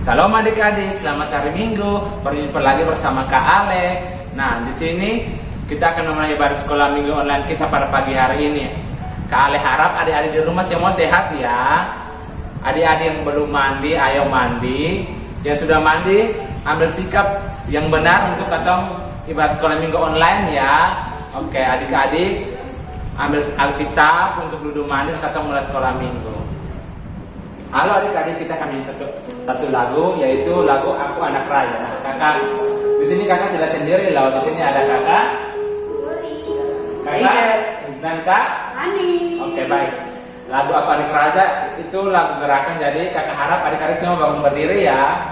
Salam adik-adik, selamat hari Minggu. Berjumpa lagi bersama Kak Ale. Nah, di sini kita akan memulai ibadah sekolah Minggu online kita pada pagi hari ini. Kak Ale harap adik-adik di rumah semua sehat ya. Adik-adik yang belum mandi, ayo mandi. Yang sudah mandi, ambil sikap yang benar untuk katong ibadah sekolah Minggu online ya. Oke, adik-adik ambil Alkitab untuk duduk mandi katong mulai sekolah Minggu. Halo adik-adik, kita akan nyanyi satu lagu, yaitu lagu Aku Anak Raja. Nah, kakak di sini kakak tidak sendiri loh. Di sini ada kakak, dan kak Ani. Oke, baik. Lagu Aku Anak Raja itu lagu gerakan. Jadi kakak harap adik-adik semua bangun berdiri ya.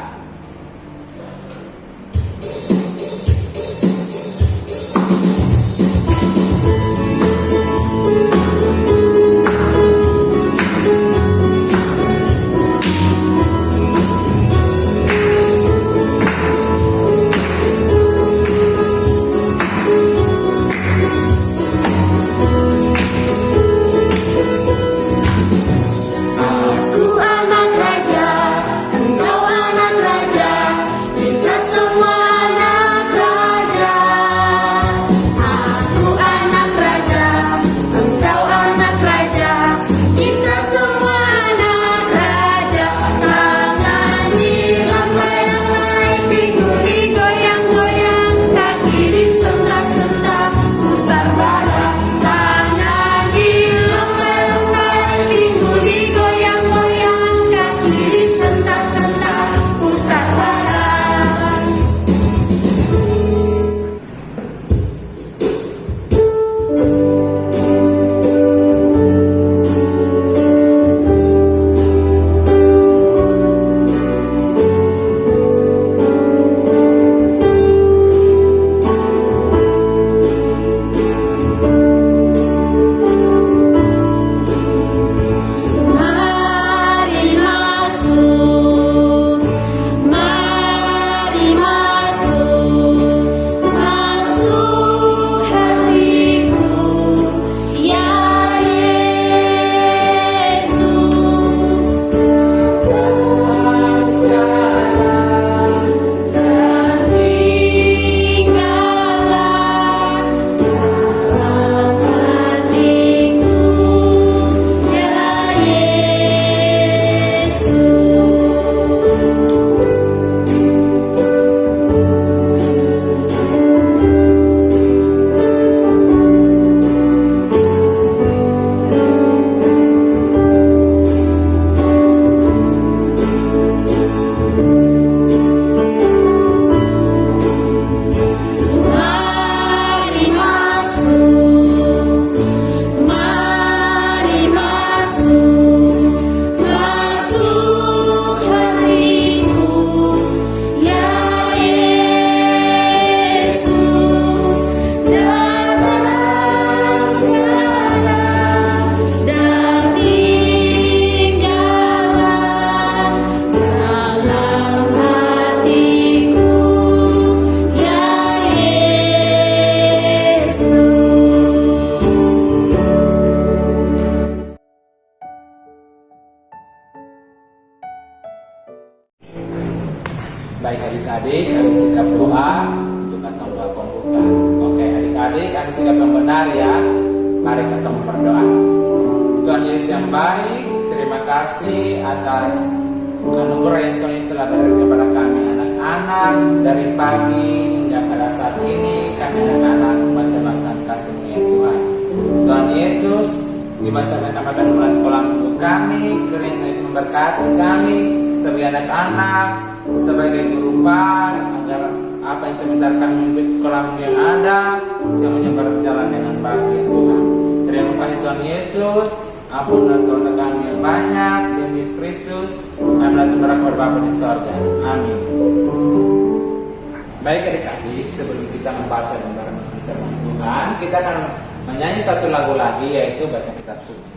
Baik adik-adik, ada sikap doa untuk katong doa pembuka. Oke adik-adik, ada sikap yang benar ya. Mari katong berdoa. Tuhan Yesus yang baik, terima kasih atas anugerah yang Tuhan Yesus telah berikan kepada kami anak-anak. Dari pagi hingga pada saat ini kami anak-anak memandangkan kasih-Mu ya Tuhan. Tuhan Yesus, di masa yang kami akan mulai sekolah minggu kami, kiranya Yesus memberkati kami sebagai anak-anak, sebagai guru agar apa yang sebenarkan mengikuti sekolah minggu yang ada semuanya berjalan dengan baik ya Tuhan. Terima kasih Tuhan Yesus, ampunlah dosa kami yang banyak demi Yesus Kristus, kami telah berdoa Bapa di sorga. Amin. Baik adik-adik, sebelum kita membaca dan merenungkan firman Tuhan, kita akan menyanyi satu lagu lagi, yaitu baca kitab suci.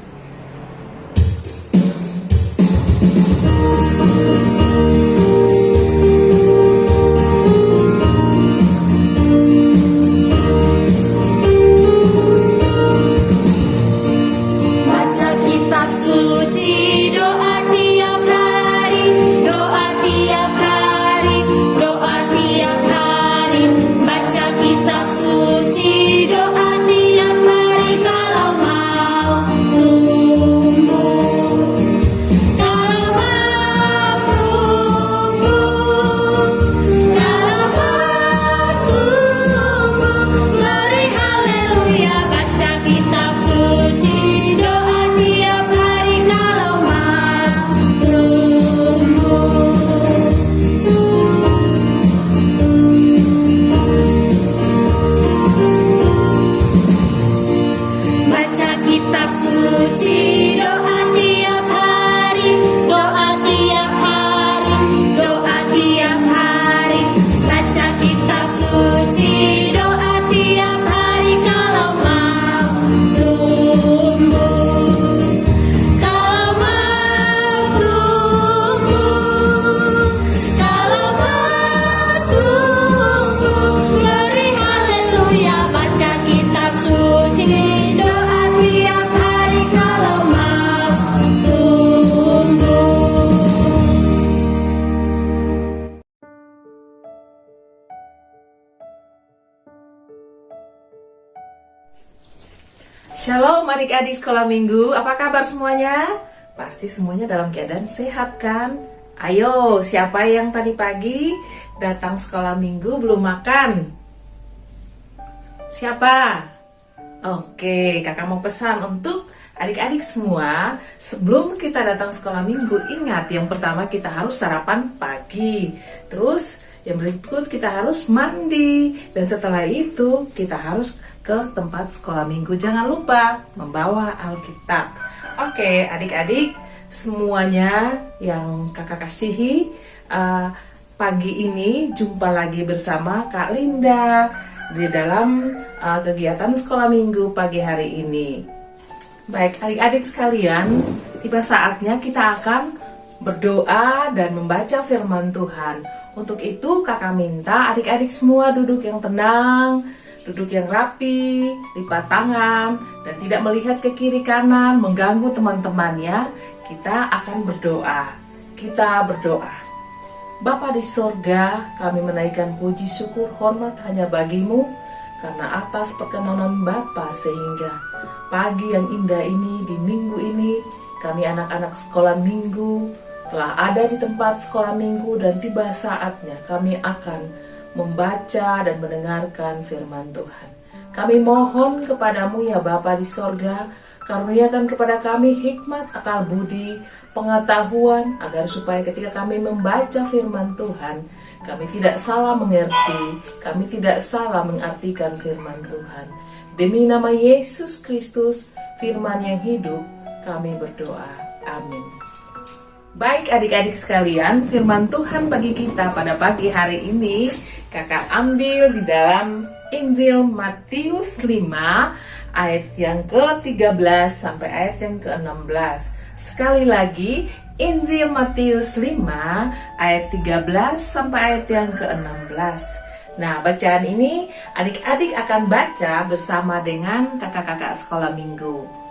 Baca kitab suci, doa tiap hari, doa tiap suci, doa tiap hari kalau mau tumbuh. Kalau mau tumbuh, kalau mau tumbuh, glory haleluya, baca kitab suci, doa tiap hari kalau mau tumbuh. Shalom adik-adik sekolah minggu, apa kabar semuanya? Pasti semuanya dalam keadaan sehat kan? Ayo, siapa yang tadi pagi datang sekolah minggu belum makan? Siapa? Oke, kakak mau pesan untuk adik-adik semua. Sebelum kita datang sekolah minggu, ingat yang pertama kita harus sarapan pagi. Terus yang berikut kita harus mandi. Dan setelah itu kita harus ke tempat sekolah minggu. Jangan lupa membawa Alkitab. Oke, adik-adik semuanya yang kakak kasihi, pagi ini jumpa lagi bersama Kak Linda di dalam kegiatan sekolah minggu pagi hari ini. Baik, adik-adik sekalian, tiba saatnya kita akan berdoa dan membaca firman Tuhan. Untuk itu kakak minta adik-adik semua duduk yang tenang, duduk yang rapi, lipat tangan, dan tidak melihat ke kiri kanan, mengganggu teman-temannya. Kita akan berdoa. Kita berdoa. Bapa di sorga, kami menaikkan puji syukur hormat hanya bagimu, karena atas perkenanan Bapa sehingga pagi yang indah ini, di minggu ini, kami anak-anak sekolah minggu telah ada di tempat sekolah minggu, dan tiba saatnya kami akan membaca dan mendengarkan firman Tuhan. Kami mohon kepadamu ya Bapa di sorga, karuniakan kepada kami hikmat, akal budi, pengetahuan, agar supaya ketika kami membaca firman Tuhan, kami tidak salah mengerti, kami tidak salah mengartikan firman Tuhan. Demi nama Yesus Kristus, firman yang hidup, kami berdoa. Amin. Baik adik-adik sekalian, firman Tuhan bagi kita pada pagi hari ini kakak ambil di dalam Injil Matius 5 ayat yang ke-13 sampai ayat yang ke-16. Sekali lagi, Injil Matius 5 ayat 13 sampai ayat yang ke-16. Nah, bacaan ini adik-adik akan baca bersama dengan kakak-kakak sekolah minggu.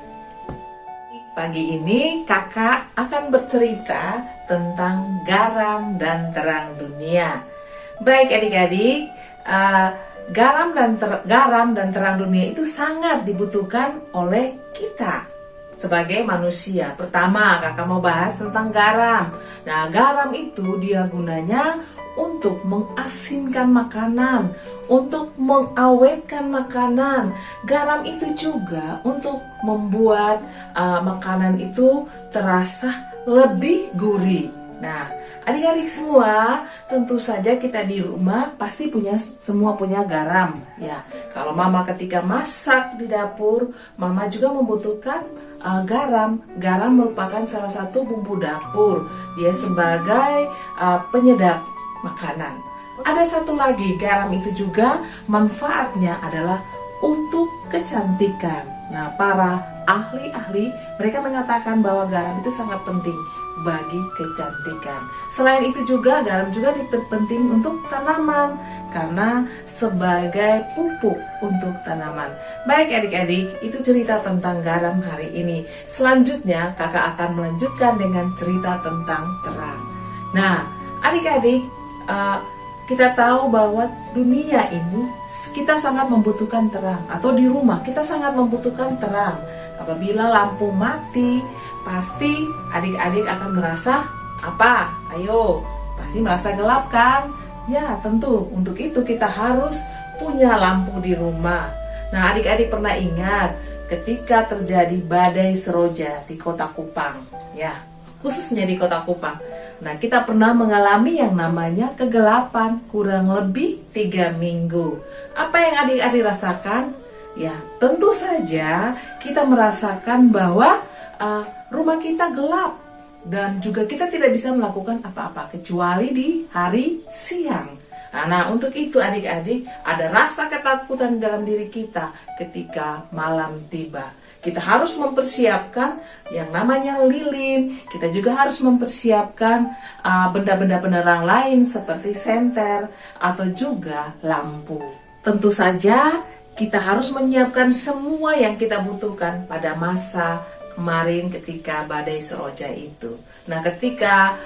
Pagi ini kakak akan bercerita tentang garam dan terang dunia. Baik adik-adik, garam dan terang dunia itu sangat dibutuhkan oleh kita sebagai manusia. Pertama, kakak mau bahas tentang garam. Nah, garam itu dia gunanya untuk mengasinkan makanan, untuk mengawetkan makanan. Garam itu juga untuk membuat makanan itu terasa lebih gurih. Nah, adik-adik semua, tentu saja kita di rumah pasti semua punya garam ya. Kalau mama ketika masak di dapur, mama juga membutuhkan garam. Garam merupakan salah satu bumbu dapur. Dia sebagai penyedap makanan. Ada satu lagi, garam itu juga manfaatnya adalah untuk kecantikan. Nah, para ahli-ahli mereka mengatakan bahwa garam itu sangat penting bagi kecantikan. Selain itu juga garam juga penting untuk tanaman karena sebagai pupuk untuk tanaman. Baik adik-adik, itu cerita tentang garam hari ini. Selanjutnya kakak akan melanjutkan dengan cerita tentang terang. Nah, adik-adik, kita tahu bahwa dunia ini kita sangat membutuhkan terang, atau di rumah kita sangat membutuhkan terang. Apabila lampu mati, pasti adik-adik akan merasa apa? Ayo, pasti merasa gelap kan? Ya, tentu untuk itu kita harus punya lampu di rumah. Nah, adik-adik pernah ingat ketika terjadi badai seroja di Kota Kupang, ya, khususnya di Kota Kupang. Nah, kita pernah mengalami yang namanya kegelapan kurang lebih 3 minggu. Apa yang adik-adik rasakan? Ya, tentu saja kita merasakan bahwa rumah kita gelap dan juga kita tidak bisa melakukan apa-apa kecuali di hari siang. Nah, untuk itu adik-adik, ada rasa ketakutan dalam diri kita ketika malam tiba. Kita harus mempersiapkan yang namanya lilin. Kita juga harus mempersiapkan benda-benda penerang lain seperti senter atau juga lampu. Tentu saja kita harus menyiapkan semua yang kita butuhkan pada masa kemarin ketika badai Seroja itu. Nah, ketika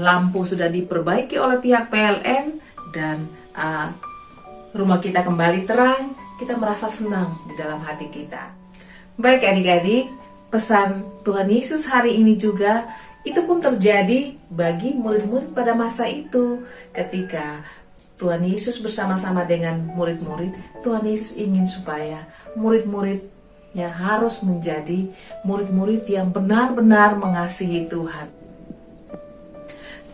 lampu sudah diperbaiki oleh pihak PLN dan rumah kita kembali terang, kita merasa senang di dalam hati kita. Baik adik-adik, pesan Tuhan Yesus hari ini juga itu pun terjadi bagi murid-murid pada masa itu. Ketika Tuhan Yesus bersama-sama dengan murid-murid, Tuhan Yesus ingin supaya murid-muridnya harus menjadi murid-murid yang benar-benar mengasihi Tuhan.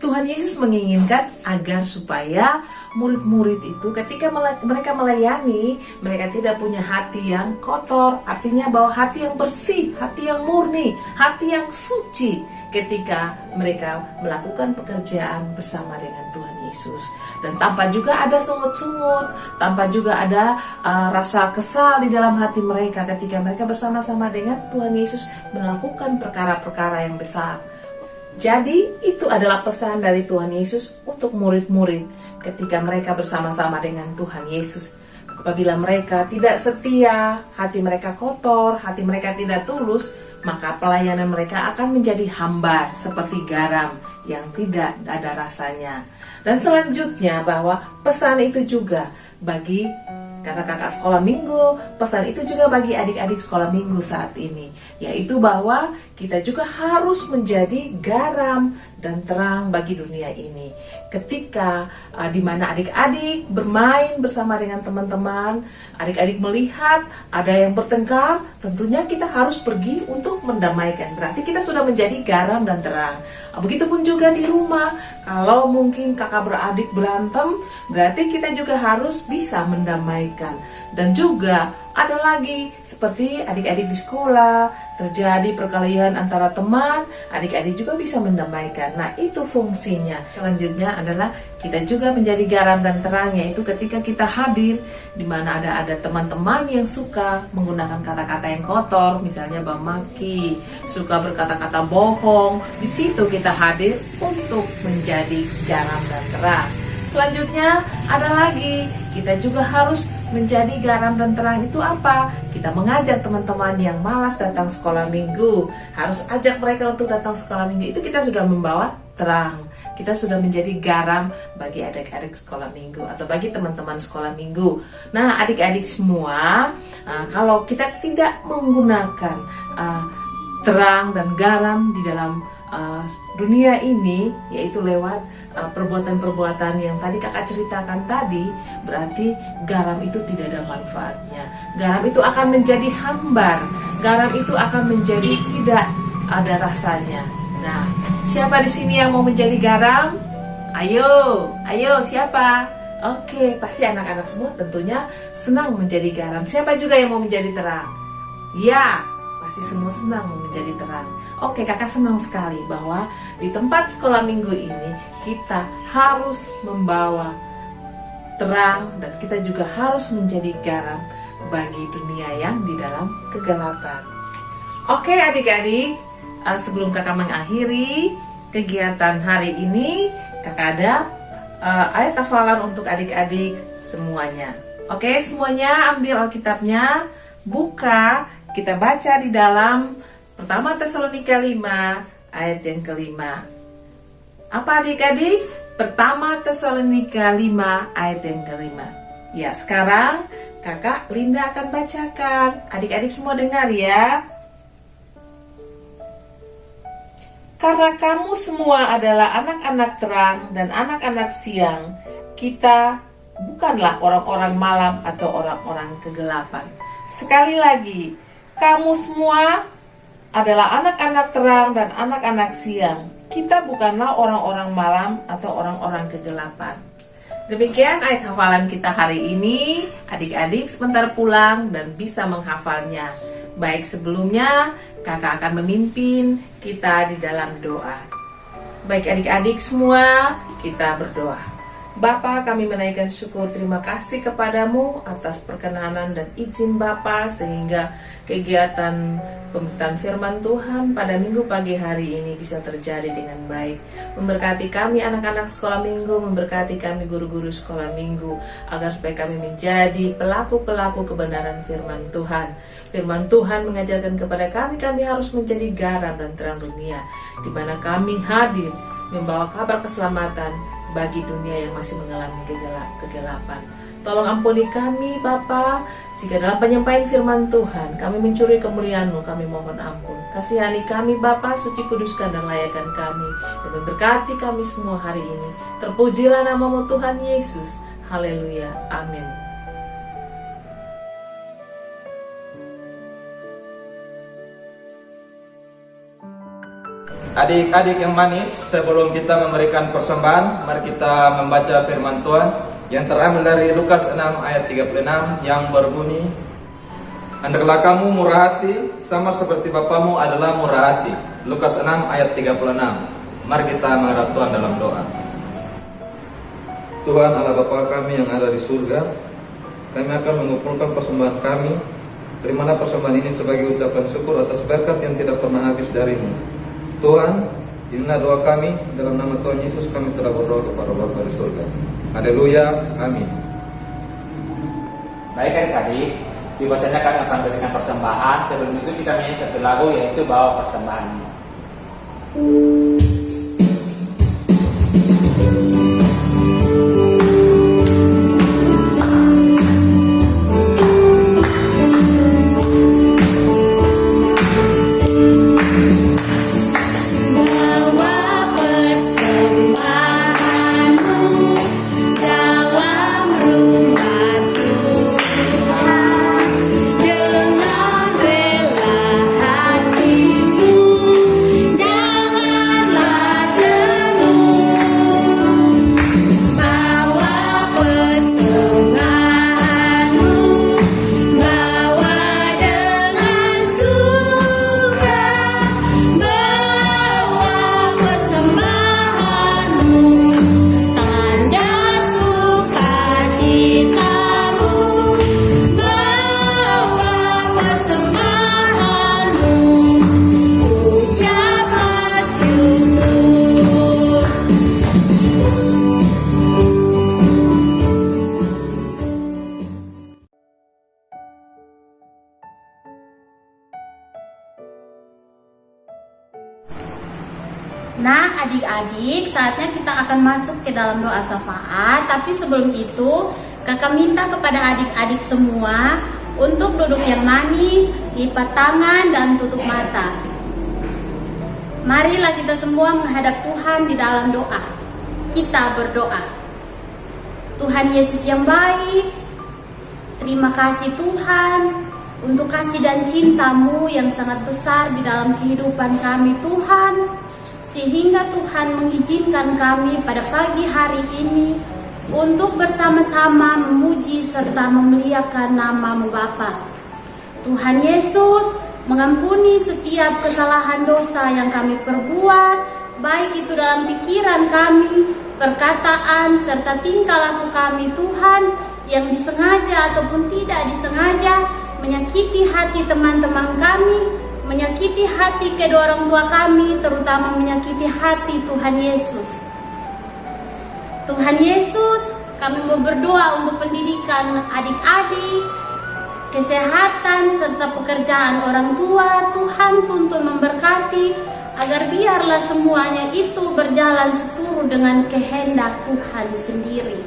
Tuhan Yesus menginginkan agar supaya murid-murid itu ketika mereka melayani, mereka tidak punya hati yang kotor, artinya bahwa hati yang bersih, hati yang murni, hati yang suci ketika mereka melakukan pekerjaan bersama dengan Tuhan Yesus. Dan tanpa juga ada sungut-sungut, tanpa juga ada rasa kesal di dalam hati mereka ketika mereka bersama-sama dengan Tuhan Yesus melakukan perkara-perkara yang besar. Jadi itu adalah pesan dari Tuhan Yesus untuk murid-murid ketika mereka bersama-sama dengan Tuhan Yesus. Apabila mereka tidak setia, hati mereka kotor, hati mereka tidak tulus, maka pelayanan mereka akan menjadi hambar seperti garam yang tidak ada rasanya. Dan selanjutnya bahwa pesan itu juga bagi kakak-kakak sekolah minggu, pesan itu juga bagi adik-adik sekolah minggu saat ini, yaitu bahwa kita juga harus menjadi garam dan terang bagi dunia ini. Ketika di mana adik-adik bermain bersama dengan teman-teman, adik-adik melihat ada yang bertengkar, tentunya kita harus pergi untuk mendamaikan. Berarti kita sudah menjadi garam dan terang. Begitupun juga di rumah, kalau mungkin kakak beradik berantem, berarti kita juga harus bisa mendamaikan. Dan juga ada lagi seperti adik-adik di sekolah, terjadi perkelahian antara teman, adik-adik juga bisa mendamaikan. Nah, itu fungsinya. Selanjutnya adalah kita juga menjadi garam dan terang, yaitu ketika kita hadir di mana ada teman-teman yang suka menggunakan kata-kata yang kotor, misalnya memaki, suka berkata-kata bohong, di situ kita hadir untuk menjadi garam dan terang. Selanjutnya ada lagi, kita juga harus menjadi garam dan terang. Itu apa? Kita mengajak teman-teman yang malas datang sekolah minggu, harus ajak mereka untuk datang sekolah minggu. Itu kita sudah membawa terang. Kita sudah menjadi garam bagi adik-adik sekolah minggu atau bagi teman-teman sekolah minggu. Nah, adik-adik semua, kalau kita tidak menggunakan terang dan garam di dalam dunia ini, yaitu lewat perbuatan-perbuatan yang tadi kakak ceritakan tadi, berarti garam itu tidak ada manfaatnya. Garam itu akan menjadi hambar, garam itu akan menjadi tidak ada rasanya. Nah, siapa di sini yang mau menjadi garam? Ayo siapa? Oke, pasti anak-anak semua tentunya senang menjadi garam. Siapa juga yang mau menjadi terang? Ya, pasti semua senang menjadi terang. Oke, kakak senang sekali bahwa di tempat sekolah minggu ini kita harus membawa terang dan kita juga harus menjadi garam bagi dunia yang di dalam kegelapan. Oke adik-adik, sebelum kakak mengakhiri kegiatan hari ini, kakak ada ayat hafalan untuk adik-adik semuanya. Oke, semuanya ambil Alkitabnya, buka, kita baca di dalam Pertama Tesalonika 5 ayat yang kelima. Apa adik-adik? Pertama Tesalonika 5 ayat yang kelima. Ya, sekarang kakak Linda akan bacakan. Adik-adik semua dengar ya. Karena kamu semua adalah anak-anak terang dan anak-anak siang, kita bukanlah orang-orang malam atau orang-orang kegelapan. Sekali lagi, kamu semua adalah anak-anak terang dan anak-anak siang. Kita bukanlah orang-orang malam atau orang-orang kegelapan. Demikian ayat hafalan kita hari ini. Adik-adik sebentar pulang dan bisa menghafalnya. Baik, sebelumnya kakak akan memimpin kita di dalam doa. Baik adik-adik semua, kita berdoa. Bapa, kami menaikkan syukur terima kasih kepadamu atas perkenanan dan izin Bapa sehingga kegiatan pemberitaan firman Tuhan pada minggu pagi hari ini bisa terjadi dengan baik. Memberkati kami anak-anak sekolah minggu, memberkati kami guru-guru sekolah minggu, agar supaya kami menjadi pelaku-pelaku kebenaran firman Tuhan. Firman Tuhan mengajarkan kepada kami harus menjadi garam dan terang dunia, di mana kami hadir membawa kabar keselamatan bagi dunia yang masih mengalami kegelapan. Tolong ampuni kami Bapa, jika dalam penyampaian firman Tuhan kami mencuri kemuliaan-Mu, kami mohon ampun. Kasihani kami Bapa, suci kuduskan dan layakkan kami, dan memberkati kami semua hari ini. Terpujilah nama-Mu Tuhan Yesus. Haleluya, amin. Adik-adik yang manis, sebelum kita memberikan persembahan, mari kita membaca firman Tuhan yang terambil dari Lukas 6 ayat 36 yang berbunyi, "Hendaklah kamu murah hati sama seperti Bapamu adalah murah hati." Lukas 6 ayat 36. Mari kita menghadap Tuhan dalam doa. Tuhan Allah Bapa kami yang ada di surga, kami akan mengumpulkan persembahan kami. Terimalah persembahan ini sebagai ucapan syukur atas berkat yang tidak pernah habis dari-Mu. Tuhan, inilah doa kami, dalam nama Tuhan Yesus kami telah berdoa kepada Bapa di surga. Haleluya, amin. Baik adik-adik, dibacanya kami akan berikan persembahan. Sebelum itu kita nyanyi satu lagu, yaitu Bawa Persembahanmu. Nah, adik-adik, saatnya kita akan masuk ke dalam doa syafaat. Tapi sebelum itu, kakak minta kepada adik-adik semua untuk duduk yang manis, lipat tangan, dan tutup mata. Marilah kita semua menghadap Tuhan di dalam doa. Kita berdoa. Tuhan Yesus yang baik, terima kasih Tuhan untuk kasih dan cinta-Mu yang sangat besar di dalam kehidupan kami Tuhan, sehingga Tuhan mengizinkan kami pada pagi hari ini untuk bersama-sama memuji serta memuliakan nama-Mu Bapa. Tuhan Yesus, mengampuni setiap kesalahan dosa yang kami perbuat, baik itu dalam pikiran kami, perkataan, serta tingkah laku kami Tuhan, yang disengaja ataupun tidak disengaja, menyakiti hati teman-teman kami, menyakiti hati kedua orang tua kami, terutama menyakiti hati Tuhan Yesus. Tuhan Yesus, kami mau berdoa untuk pendidikan adik-adik, kesehatan, serta pekerjaan orang tua. Tuhan tuntun memberkati, agar biarlah semuanya itu berjalan seturut dengan kehendak Tuhan sendiri.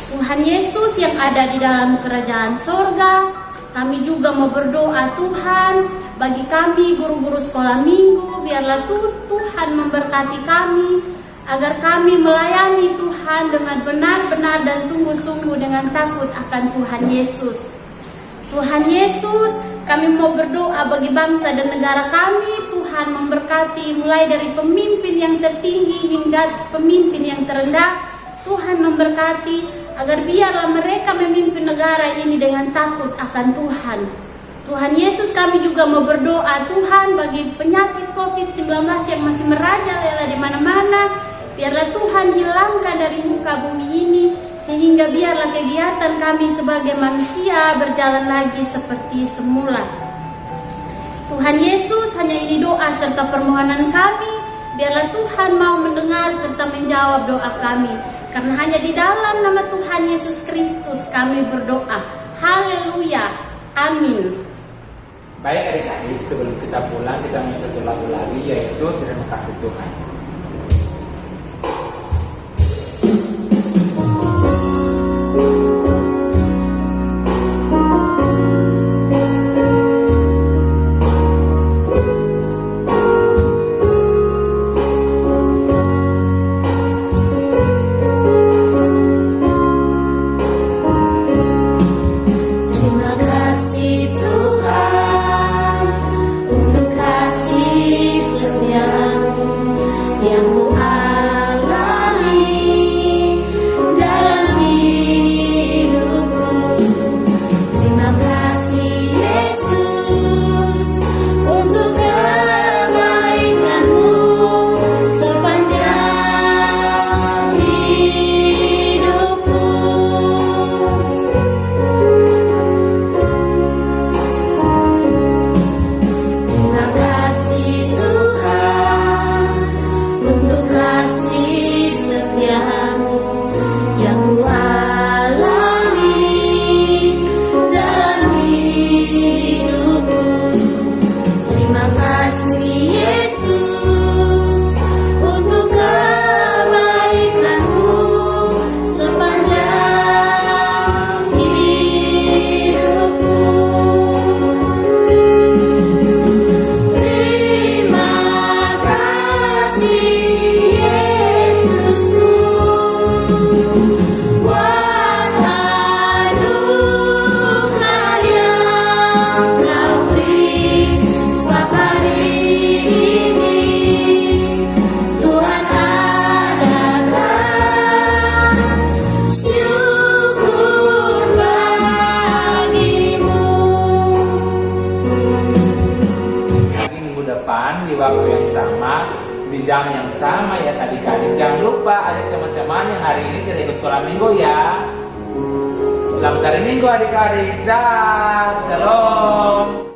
Tuhan Yesus yang ada di dalam kerajaan sorga, kami juga mau berdoa Tuhan, bagi kami guru-guru sekolah minggu, biarlah Tuhan memberkati kami, agar kami melayani Tuhan dengan benar-benar dan sungguh-sungguh dengan takut akan Tuhan Yesus. Tuhan Yesus, kami mau berdoa bagi bangsa dan negara kami. Tuhan memberkati mulai dari pemimpin yang tertinggi hingga pemimpin yang terendah. Tuhan memberkati agar biarlah mereka memimpin negara ini dengan takut akan Tuhan. Tuhan Yesus, kami juga mau berdoa Tuhan bagi penyakit COVID-19 yang masih merajalela di mana-mana. Biarlah Tuhan hilangkan dari muka bumi ini, sehingga biarlah kegiatan kami sebagai manusia berjalan lagi seperti semula. Tuhan Yesus, hanya ini doa serta permohonan kami. Biarlah Tuhan mau mendengar serta menjawab doa kami. Karena hanya di dalam nama Tuhan Yesus Kristus kami berdoa. Haleluya. Amin. Baik adik-adik, sebelum kita pulang kita mau satu lagu lagi, yaitu Terima Kasih Tuhan. Terima kasih Tuhan untuk kasih setiamu yang ku alami dalam hidupku. Terima kasih Yesus untuk kebaikanmu sepanjang hidupku. Terima kasih Tuhan untuk kasih setiamu yang ku alami dalam hidupku. Terima kasih Yesus untuk kebaikanmu sepanjang hidupku. Terima kasih Yesusku buat anugerah yang Kau beri setiap hari ini. Tuhan adakan syukur bagimu. Lagi minggu depan di waktu yang sama, di jam yang sama ya adik-adik. Jangan lupa ajak teman-teman yang hari ini tidak ikut sekolah minggu ya. Selamat hari Minggu adik-adik. Dah, shalom.